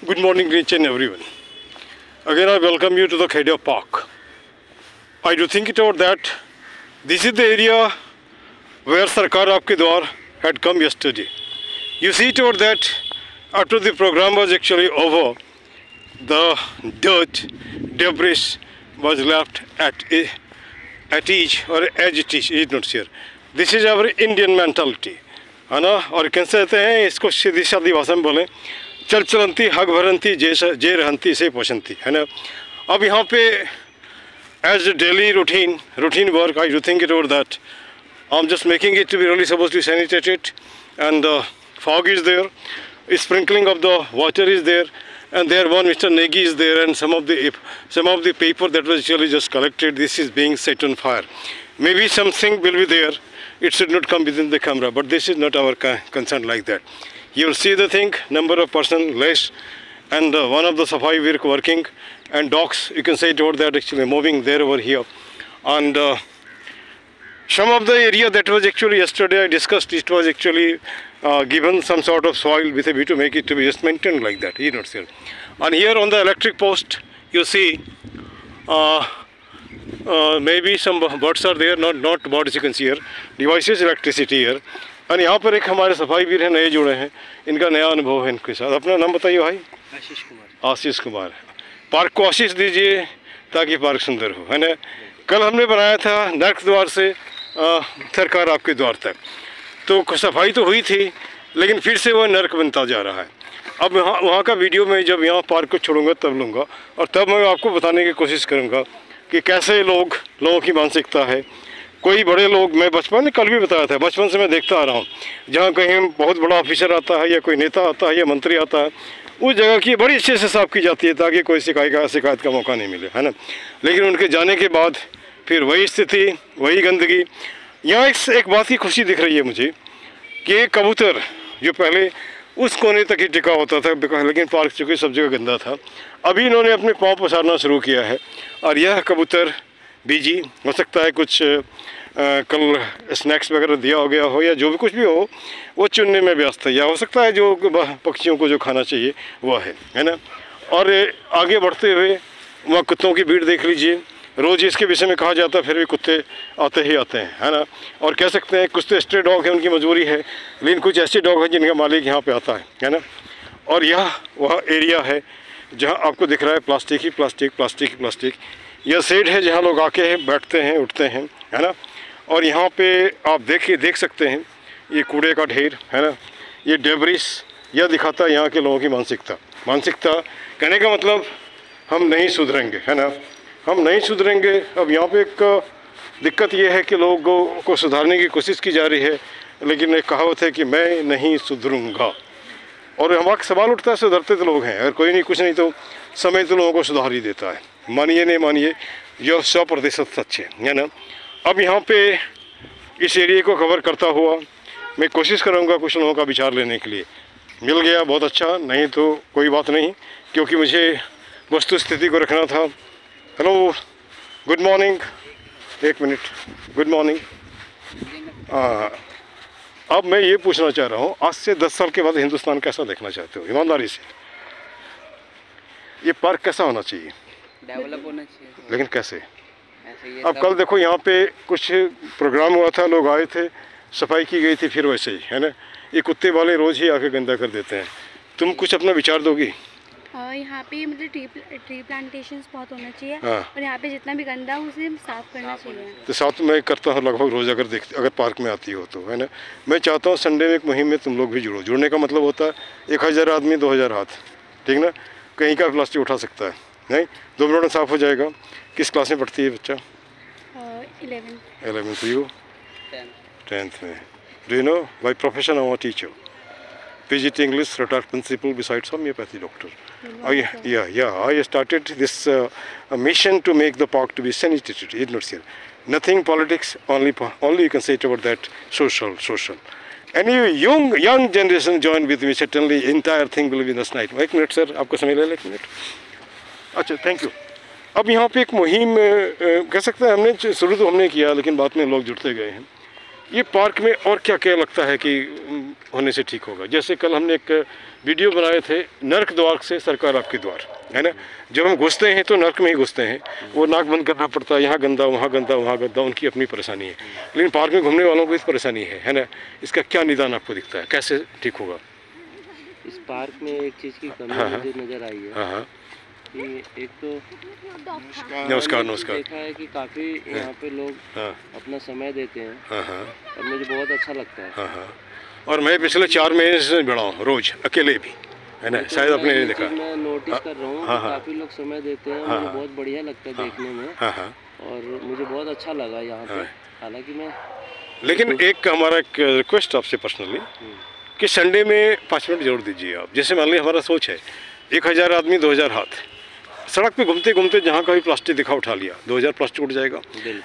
Good morning, each and everyone. Again, I welcome you to the Khedia Park. I do think it out that this is the area where Sarkar Aapke Dwar had come yesterday. You see it out that after the program was actually over, the dirt, debris was left at each or as it is not here. This is our Indian mentality, है ना. और कैसे कहते हैं इसको सीधी सादी भाषा में बोलें, चल चलंती हग भरंती जे रहंती से पोषंती, है ना. अब यहाँ पे as a daily routine work, I do think it over that I'm just making it to be really supposed to be sanitated, and fog is there, sprinkling of the water is there, and there one Mr. Negi is there, and some of the paper that was actually just collected, this is being set on fire. Maybe something will be there, it should not come within the camera, but this is not our concern like that. You will see the thing, number of person less, and one of the Safai work working, and dogs, you can say it over that actually moving there over here. And some of the area that was actually yesterday I discussed, it was actually given some sort of soil with a view to make it to be just maintained like that, you know. And here on the electric post, you see maybe some birds are there, not birds you can see here, devices electricity here. और यहाँ पर एक हमारे सफाई वीर हैं, नए जुड़े हैं, इनका नया अनुभव है इनके साथ. अपना नाम बताइए भाई. आशीष कुमार. पार्क को आशीष दीजिए ताकि पार्क सुंदर हो, है ना. कल हमने बनाया था नर्क द्वार से सरकार आपके द्वार तक, तो सफाई तो हुई थी लेकिन फिर से वह नर्क बनता जा रहा है. अब वहाँ का वीडियो मैं जब यहाँ पार्क को छोड़ूंगा तब लूँगा, और तब मैं आपको बताने की कोशिश करूँगा कि कैसे लोगों की मानसिकता है. कोई बड़े लोग, मैं बचपन में कल भी बताया था, बचपन से मैं देखता आ रहा हूँ, जहाँ कहीं बहुत बड़ा ऑफिसर आता है या कोई नेता आता है या मंत्री आता है, उस जगह की बड़ी अच्छे से साफ़ की जाती है ताकि कोई शिकायत का मौका नहीं मिले, है ना. लेकिन उनके जाने के बाद फिर वही स्थिति, वही गंदगी. यहाँ एक बात की खुशी दिख रही है मुझे कि एक कबूतर जो पहले उस कोने तक ही टिका होता था, लेकिन पार्क चूँकि सब जगह गंदा था, अभी इन्होंने अपने पाँव पसारना शुरू किया है. और यह कबूतर बीजी हो सकता है कुछ कल स्नैक्स वगैरह दिया हो गया हो या जो भी कुछ भी हो, वो चुनने में व्यस्त है, या हो सकता है जो पक्षियों को जो खाना चाहिए वो है ना. और आगे बढ़ते हुए वहाँ कुत्तों की भीड़ देख लीजिए. रोज़ इसके विषय में कहा जाता है, फिर भी कुत्ते आते ही आते हैं, है ना. और कह सकते हैं कुछ तो स्ट्रे डॉग है, उनकी मजबूरी है, लेकिन कुछ ऐसे डॉग हैं जिनका मालिक यहाँ पे आता है ना. और यह वह एरिया है जहाँ आपको दिख रहा है प्लास्टिक ही प्लास्टिक. यह शेड है जहाँ लोग आके बैठते हैं, उठते हैं, है ना. और यहाँ पे आप देख सकते हैं ये कूड़े का ढेर, है ना, ये डेब्रिस. यह दिखाता है यहाँ के लोगों की मानसिकता. कहने का मतलब हम नहीं सुधरेंगे, है ना, हम नहीं सुधरेंगे. अब यहाँ पे एक दिक्कत ये है कि लोगों को सुधारने की कोशिश की जा रही है, लेकिन एक कहावत है कि मैं नहीं सुधरूँगा. और हमारा सवाल उठता है, सुधरते तो लोग हैं, अगर कोई नहीं कुछ नहीं तो समय तो लोगों को सुधार ही देता है. मानिए नहीं मानिए, यह 100% सच है ना. अब यहाँ पे इस एरिया को कवर करता हुआ मैं कोशिश करूँगा कुछ लोगों का विचार लेने के लिए. मिल गया बहुत अच्छा, नहीं तो कोई बात नहीं, क्योंकि मुझे वस्तु स्थिति को रखना था. Hello, good morning. एक मिनट, गुड मॉर्निंग. अब मैं ये पूछना चाह रहा हूँ, आज से 10 साल के बाद हिंदुस्तान कैसा देखना चाहते हो, ईमानदारी से. ये पार्क कैसा होना चाहिए? डेवलप होना चाहिए. लेकिन कैसे? अब कल देखो यहाँ पे कुछ प्रोग्राम हुआ था, लोग आए थे, सफाई की गई थी, फिर वैसे ही, है ना. ये कुत्ते वाले रोज़ ही आके गंदा कर देते हैं. तुम कुछ अपना विचार दोगी? यहाँ पे मतलब ट्री प्लांटेशंस बहुत होना चाहिए. हाँ. और यहाँ पे जितना भी गंदा हो उसे साफ़ करना चाहिए. तो साथ में करता हूँ लगभग रोज़, अगर पार्क में आती हो तो, है ना. मैं चाहता हूँ संडे में एक मुहिम में तुम लोग भी जुड़ो. जुड़ने का मतलब होता है 1000 आदमी 2000 हाथ, ठीक ना. कहीं का प्लास्टिक उठा सकता है, नहीं 2 मिनट में साफ़ हो जाएगा. किस क्लास में पढ़ती है बच्चा? 11th. You? 10th में. Do you know by profession I'm a teacher. PGT English, retired principal besides homeopathy doctor. I started this mission to make the park to be sanitated. It's not here. Nothing politics, only you can say it about that social. Any young generation join with me, certainly entire thing will be in the night. 1 minute sir, आपको समय ले लें 1 minute. अच्छा, thank you. अब यहाँ पे एक मुहिम कह सकते हैं हमने शुरू तो हमने किया, लेकिन बाद में लोग जुड़ते गए हैं. ये पार्क में और क्या क्या लगता है कि होने से ठीक होगा? जैसे कल हमने एक वीडियो बनाए थे, नर्क द्वार से सरकार आपके द्वार, है ना। जब हम घुसते हैं तो नर्क में ही घुसते हैं, वो नाक बंद करना पड़ता है, यहाँ गंदा वहाँ गंदा वहाँ गंदा, उनकी अपनी परेशानी है। लेकिन पार्क में घूमने वालों को इस परेशानी है ना। इसका क्या निदान आपको दिखता है, कैसे ठीक होगा? इस पार्क में एक चीज़ की कमी मुझे नज़र आई है। हाँ, कि एक तो नमस्कार नमस्कार। देखा है कि काफ़ी यहाँ पे लोग अपना समय देते हैं और मुझे बहुत अच्छा लगता है। और मैं पिछले 4 महीने से बड़ा हूँ, रोज़ अकेले भी, है ना। शायद आपने नहीं देखा, मैं नोटिस कर रहा हूँ काफ़ी लोग समय देते हैं, मुझे बहुत बढ़िया लगता है देखने में। और मुझे बहुत अच्छा लगा यहाँ पे। हालांकि मैं लेकिन एक हमारा एक रिक्वेस्ट आपसे पर्सनली कि संडे में 5 मिनट जरूर दीजिए आप। जैसे मान लीजिए हमारा सोच है 1000 आदमी 2000 हाथ, सड़क पे घूमते घूमते जहाँ का भी प्लास्टिक दिखा उठा लिया, 2000 प्लास्टिक उठ जाएगा।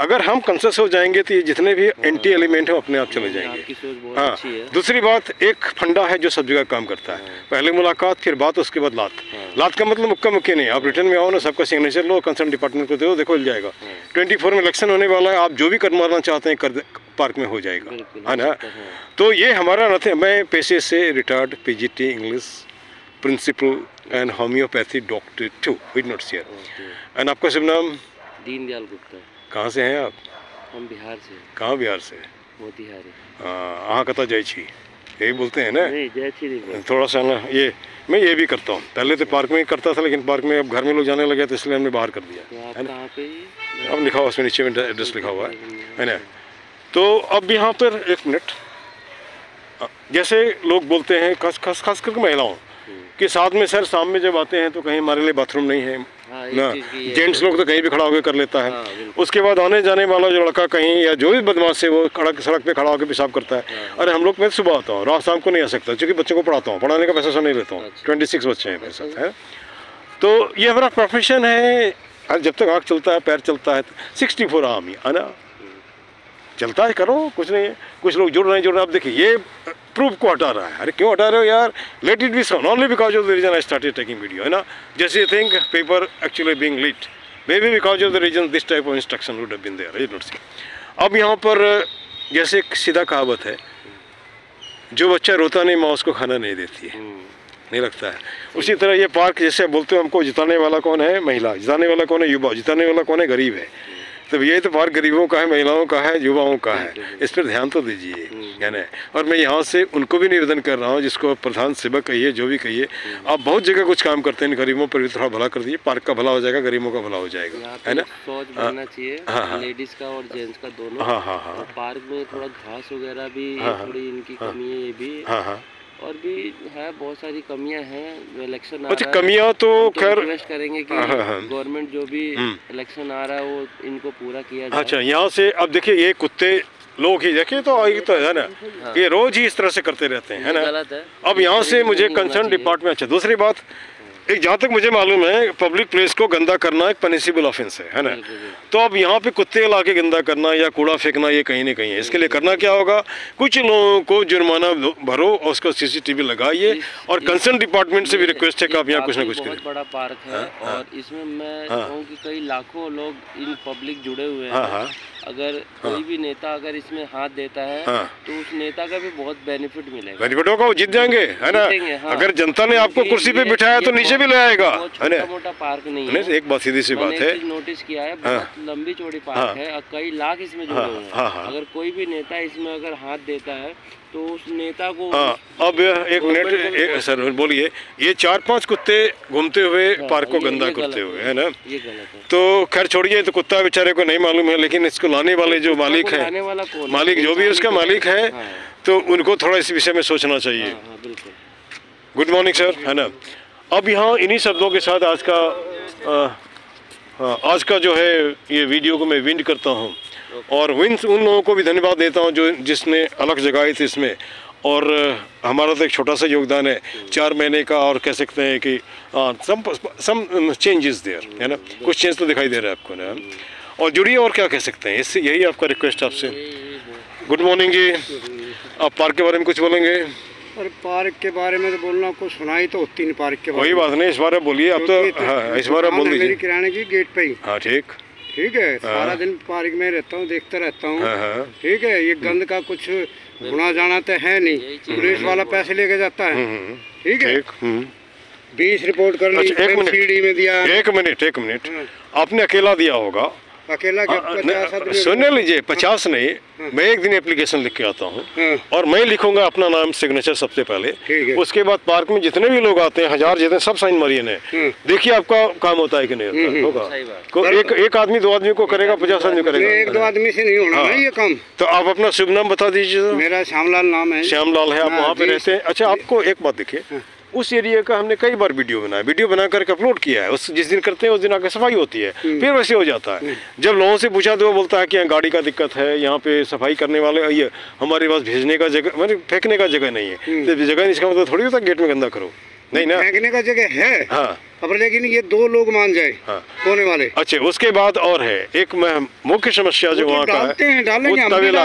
अगर हम कंसस हो जाएंगे तो ये जितने भी एंटी एलिमेंट हैं अपने आप चले जाएंगे। हाँ, दूसरी बात, एक फंडा है जो सब जगह काम करता है, पहले मुलाकात फिर बात, उसके बाद लात। लात का मतलब मुक्का मुक्की नहीं, आप रिटर्न में आओ ना, सबका सिग्नेचर लो, कंसर्न डिपार्टमेंट को दो, देखो मिल जाएगा। 24 में इलेक्शन होने वाला है, आप जो भी करवाना चाहते हैं कर पार्क में हो जाएगा, है ना। तो ये हमारा न थे, मैं पेशे से retired PGT English principal and homeopathy doctor too with not share. And आपका शुभ नाम? दीनदयाल गुप्ता। कहाँ से हैं आप? हम बिहार से। कहाँ बिहार से? मोतिहारी। हाँ, कता जयछी यही बोलते हैं ना? नहीं, जयछी नहीं। थोड़ा सा ना, ये मैं ये भी करता हूँ, पहले तो पार्क में ही करता था, लेकिन पार्क में अब घर में लोग जाने लगे तो इसलिए हमने बाहर कर दिया, है ना। अब लिखा हुआ उसमें, नीचे में एड्रेस लिखा हुआ है ना। तो अब यहाँ पर 1 मिनट, जैसे लोग बोलते हैं खास करके महिलाओं कि साथ में सर शाम में जब आते हैं तो कहीं हमारे लिए बाथरूम नहीं है ना, जेंट्स लोग तो कहीं भी खड़ा होकर कर लेता है। उसके बाद आने जाने वाला जो लड़का कहीं या जो भी बदमाश है वो सड़क पे खड़ा होकर पेशाब करता है। अरे हम लोग, मैं सुबह आता हूँ, रात शाम को नहीं आ सकता क्योंकि बच्चों को पढ़ाता हूँ, पढ़ाने का पैसा नहीं लेता हूँ, 26 बच्चे हैं मेरे साथ, है। तो ये हमारा प्रोफेशन है, जब तक आँख चलता है पैर चलता है, 64 आर्मी, है ना, चलता है, करो, कुछ नहीं है। कुछ लोग जुड़ रहे हैं। अब देखिए ये प्रूफ को हटा रहा है। अरे क्यों हटा रहे हो यार? Let it be so, only because of the reason I started taking video, है ना। जैसे you think paper actually being leaked, maybe because of the reason this type of instruction would have been there, I don't see. अब यहाँ पर जैसे एक सीधा कहावत है, जो बच्चा रोता नहीं माँ उसको खाना नहीं देती है, नहीं लगता है। उसी तरह ये पार्क जैसे बोलते हो, हमको जिताने वाला कौन है? महिला। जिताने वाला कौन है? युवा। जिताने वाला कौन है? गरीब है। तो ये तो पार्क गरीबों का है, महिलाओं का है, युवाओं का है, इस पर ध्यान तो दीजिए, है ना। और मैं यहाँ से उनको भी निवेदन कर रहा हूँ, जिसको प्रधान सेवक कहिए, जो भी कहिए, आप बहुत जगह कुछ काम करते हैं, गरीबों पर भी थोड़ा भला कर दीजिए, पार्क का भला हो जाएगा, गरीबों का भला हो जाएगा, है ना। सोच बनना चाहिए लेडीज का और जेंट्स का दोनों। हाँ। पार्क में थोड़ा घास वगैरह भी थोड़ी इनकी कमी है, ये भी और भी है, बहुत सारी कमियां हैं। इलेक्शन आ रहा है, कमियां तो खैर रिक्वेस्ट करेंगे कि गवर्नमेंट जो भी इलेक्शन आ रहा है वो इनको पूरा किया जाए। अच्छा, यहाँ से अब देखिए ये कुत्ते लोग ही देखिए तो है ना, ये रोज ही इस तरह से करते रहते हैं, है ना। गलत है। अब यहाँ से मुझे कंसर्न डिपार्टमेंट, अच्छा दूसरी बात, एक जहाँ तक मुझे मालूम है पब्लिक प्लेस को गंदा करना एक पनिशेबल ऑफेंस है ना। तो अब यहाँ पे कुत्ते ला के गंदा करना या कूड़ा फेंकना ये कहीं ना कहीं है। इसके लिए करना क्या होगा? कुछ लोगों को जुर्माना भरो और उसको CCTV लगाइए, और कंसर्न डिपार्टमेंट से भी रिक्वेस्ट है कि आप यहाँ कुछ ना कुछ करें। बहुत बड़ा पार्क है और इसमें मैं कहूँ कि कई लाखों लोग इन पब्लिक जुड़े हुए हैं। अगर कोई भी नेता अगर इसमें हाथ देता है तो उस नेता का भी बहुत बेनिफिट मिलेगा। बेनिफिट होगा, वो जीत जाएंगे, है ना। अगर जनता ने आपको कुर्सी पे बिठाया तो नीचे भी ले आएगा, है ना। मोटा पार्क नहीं है। एक बात सीधी सी बात है, नोटिस किया है, बहुत लंबी चौड़ी पार्क है, कई लाख इसमें जुड़े हुए हैं। अगर कोई भी नेता इसमें अगर हाथ देता है तो उस नेता को अब 1 मिनट सर बोलिए, ये 4-5 कुत्ते घूमते हुए पार्क को गंदा करते हुए, है ना, ये गलत है। तो खैर छोड़िए, तो कुत्ता बेचारे को नहीं मालूम है, लेकिन इसको लाने वाले जो मालिक है, मालिक जो भी उसका मालिक है, तो उनको थोड़ा इस विषय में सोचना चाहिए। गुड मॉर्निंग सर, है ना। अब यहाँ इन्हीं शब्दों के साथ आज का जो है ये वीडियो को मैं विंड करता हूँ, और उन लोगों को भी धन्यवाद देता हूँ जो जिसने अलग जगाई थी इसमें। और हमारा तो एक छोटा सा योगदान है 4 महीने का, और कह सकते हैं कि सम चेंजेस देयर, है ना, कुछ चेंज तो दिखाई दे रहा है आपको ना। और जुड़िए, और क्या कह सकते हैं, इससे यही आपका रिक्वेस्ट आपसे। गुड मॉर्निंग जी, आप पार्क के बारे में कुछ बोलेंगे? और पार्क के बारे में तो बोलना, कुछ सुनाई तो होती नहीं पार्क के बारे में। कोई बात नहीं, इस बारे में बोलिए आप, तो इस बारे में बोल दीजिए। मेरी किराने की गेट पे ही। हाँ ठीक। ठीक है, सारा दिन पार्क में रहता हूँ, देखता रहता हूँ। ठीक है, ये गंद का कुछ होना जाना तो है नहीं, पुलिस वाला पैसे लेके जाता है। ठीक है, 20 रिपोर्ट कर ली, सीडी में दिया। एक मिनट, आपने अकेला दिया होगा? अकेला क्या? सुन लीजिए, 50 नहीं, मैं एक दिन एप्लीकेशन लिख के आता हूँ और मैं लिखूंगा अपना नाम, सिग्नेचर सबसे पहले। उसके बाद पार्क में जितने भी लोग आते हैं, 1000 जितने, सब साइन मारिए ने। देखिए आपका काम होता है कि नहीं होगा। एक आदमी 2 आदमी को करेगा, 50 आदमी करेगा। 1-2 आदमी से नहीं होना ये काम। तो आप अपना शुभ नाम बता दीजिए। मेरा श्यामलाल नाम है। श्यामलाल है, आप वहाँ पे रहते हैं? अच्छा, आपको एक बात देखिए, उस एरिया का हमने कई बार वीडियो बना करके अपलोड किया है। उस जिस दिन करते हैं उस दिन आकर सफाई होती है, फिर वैसे हो जाता है। जब लोगों से पूछा तो वो बोलता है कि यहाँ गाड़ी का दिक्कत है, यहाँ पे सफाई करने वाले, ये हमारे पास भेजने का जगह, मतलब फेंकने का जगह नहीं है। तो जगह इसका मतलब थोड़ी होता गेट में गंदा करो, नहीं ना, फेंकने का जगह है। हाँ, अब लेकिन ये 2 लोग मान जाए होने वाले। अच्छा, उसके बाद और है एक मुख्य समस्या जो वहाँ का है, तबेला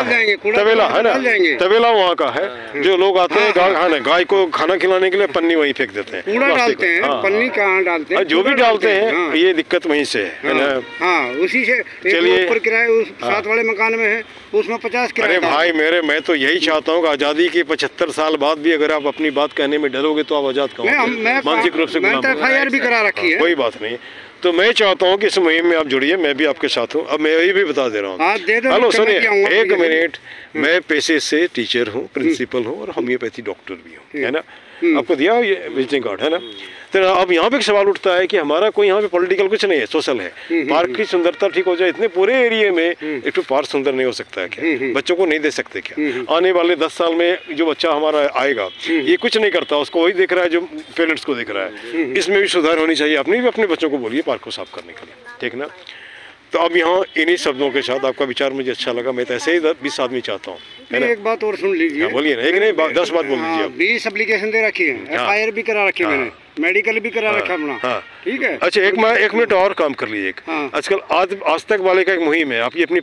है ना, तबेला वहाँ का है। जो लोग आते हैं गाय को खाना खिलाने के लिए पन्नी वहीं फेंक देते हैं, कूड़ा डालते हैं। पन्नी कहाँ डालते हैं? जो भी डालते हैं, ये दिक्कत वहीं से है ना। हाँ, उसी से। चलिए, ऊपर किराए उस साथ वाले मकान में है, उसमें 50 किराया। अरे भाई मेरे, मैं तो यही चाहता हूँ कि आज़ादी के 75 साल बाद भी अगर आप अपनी बात कहने में डरोगे तो आप आज़ाद कहोगे, मानसिक रूप से। FIR भी करा रखी है। कोई बात नहीं, तो मैं चाहता हूँ कि इस मुहिम में आप जुड़िए, मैं भी आपके साथ हूँ। अब मैं यही भी बता दे रहा हूँ। हेलो सुनिए, एक मिनट, मैं पेशे से टीचर हूँ, प्रिंसिपल हूँ और होम्योपैथी डॉक्टर भी हूँ, है ना। आपको दिया ये विजिटिंग कार्ड, है ना। तो अब यहाँ पे एक सवाल उठता है कि हमारा कोई यहाँ पे पॉलिटिकल कुछ नहीं है, सोशल है। पार्क की सुंदरता ठीक हो जाए, इतने पूरे एरिया में एक तो पार्क सुंदर नहीं हो सकता है क्या? बच्चों को नहीं दे सकते क्या? आने वाले 10 साल में जो बच्चा हमारा आएगा, ये कुछ नहीं करता, उसको वही देख रहा है जो पेरेंट्स को देख रहा है। इसमें भी सुधार होनी चाहिए। अपने भी अपने बच्चों को बोलिए पार्क को साफ करने के लिए, ठीक ना। तो अब यहाँ इन्हीं शब्दों के साथ आपका विचार मुझे अच्छा लगा। मैं तो ऐसे ही 20 आदमी चाहता हूँ, है ना। एक बात और सुन लीजिए। बोलिए ना, एक नहीं 10 बात बोल लीजिए। 20 एप्लीकेशन दे रखी है, FIR भी करा रखी है मैंने, मेडिकल भी करा रखा अपना। ठीक है। अच्छा, एक मिनट और काम कर लीजिए। आजकल आज तक वाले का एक मुहिम है, आप ये अपनी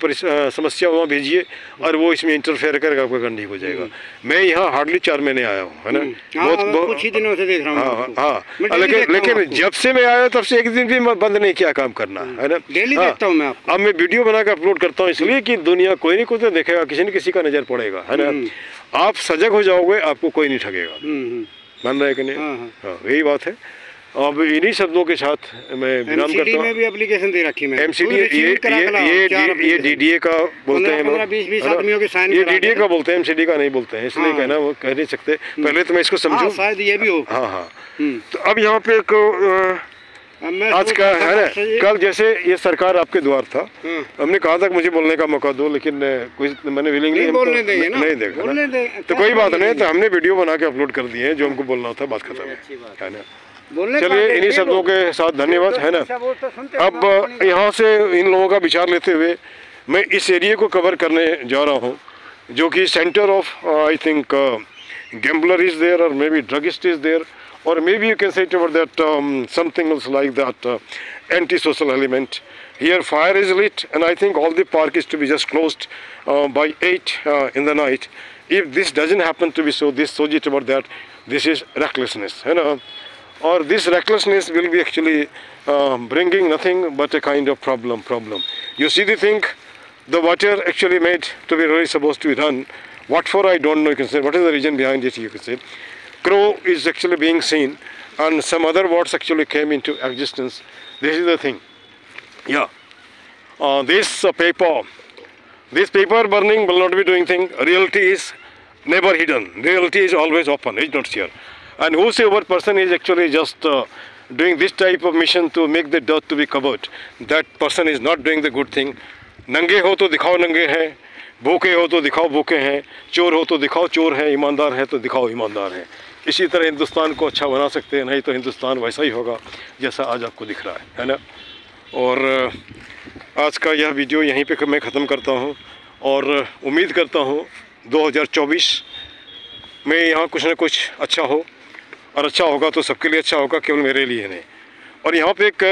समस्या वहाँ भेजिए और वो इसमें इंटरफेयर करके आपका काम ठीक हो जाएगा। मैं यहाँ हार्डली 4 महीने आया हूँ, है ना। बहुत कुछ ही दिनों से देख रहा हूँ। हाँ, लेकिन जब से मैं आया तब से एक दिन भी बंद नहीं किया काम करना, है ना। डेली देखता हूँ मैं। अब मैं वीडियो बना के अपलोड करता हूँ इसलिए कि दुनिया कोई नहीं कोई तो देखेगा, किसी न किसी का नजर पड़ेगा, है ना। आप सजग हो जाओगे, आपको कोई नहीं ठगेगा, मान रहे कि नहीं। हाँ, यही बात है। अब इन्हीं शब्दों के साथ मैं विराम करता हूँ। में भी एप्लीकेशन दे रखी है MCD, ये DDA का बोलते हैं लोग, 20 आदमियों के साइन। ये DDA का बोलते हैं, MCD का नहीं बोलते हैं, इसलिए कहना वो कह नहीं सकते। पहले तो मैं इसको समझूं, शायद ये भी हो। हाँ। तो अब यहाँ पे एक आज का है ना, कल जैसे ये सरकार आपके द्वार था, हमने कहा था कि मुझे बोलने का मौका दो, लेकिन मैंने विलिंगली नहीं देखा। तो कोई बात नहीं, तो हमने वीडियो बना के अपलोड कर दिए, जो हमको बोलना था, बात खत्म है ना। चलिए, इन्हीं शब्दों के साथ धन्यवाद, है ना। अब यहाँ से इन लोगों का विचार लेते हुए मैं इस एरिया को कवर करने जा रहा हूँ, जो कि centre of I think gambler is there और maybe druggist is there, or maybe you can say toward that something else like that anti-social element. Here fire is lit, and I think all the park is to be just closed by 8 in the night. If this doesn't happen to be so, this sojit about that, this is recklessness, you know. Or this recklessness will be actually bringing nothing but a kind of problem. You see the thing, the water actually made to be really supposed to be done. What for I don't know, you can say. What is the reason behind it, you can say. Crow is actually being seen, and some other words actually came into existence. This is the thing. Yeah. This paper burning will not be doing thing. Reality is never hidden. Reality is always open. It's not here. And whosoever person is actually just doing this type of mission to make the dirt to be covered, that person is not doing the good thing. नंगे हो तो दिखाओ नंगे हैं, भूखे हो तो दिखाओ भूखे हैं, चोर हो तो दिखाओ चोर है, ईमानदार है तो दिखाओ ईमानदार है। इसी तरह हिंदुस्तान को अच्छा बना सकते हैं, नहीं तो हिंदुस्तान वैसा ही होगा जैसा आज आपको दिख रहा है ना। और आज का यह वीडियो यहीं पे मैं ख़त्म करता हूँ और उम्मीद करता हूँ 2024 में यहाँ कुछ ना कुछ अच्छा हो, और अच्छा होगा तो सबके लिए अच्छा होगा, केवल मेरे लिए नहीं। और यहाँ पे एक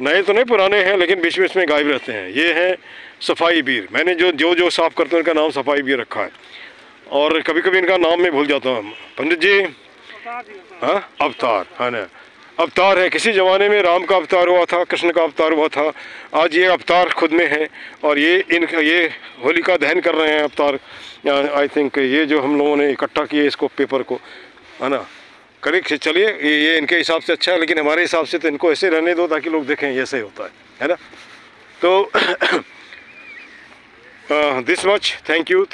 नए तो नहीं पुराने हैं, लेकिन बीच बीच में गायब रहते हैं, ये हैं सफाई वीर। मैंने जो साफ़ करते हैं उनका नाम सफाई वीर रखा है, और कभी कभी इनका नाम मैं भूल जाता हूँ। पंडित जी, हाँ, अवतार, है ना। अवतार हैं। किसी ज़माने में राम का अवतार हुआ था, कृष्ण का अवतार हुआ था, आज ये अवतार खुद में हैं और ये होलिका दहन कर रहे हैं अवतार। आई थिंक ये जो हम लोगों ने इकट्ठा किए इसको, पेपर को, है ना, करेक्ट। चलिए ये इनके हिसाब से अच्छा है, लेकिन हमारे हिसाब से तो इनको ऐसे रहने दो ताकि लोग देखें ये ऐसे होता है ना। तो दिस मच, थैंक यू।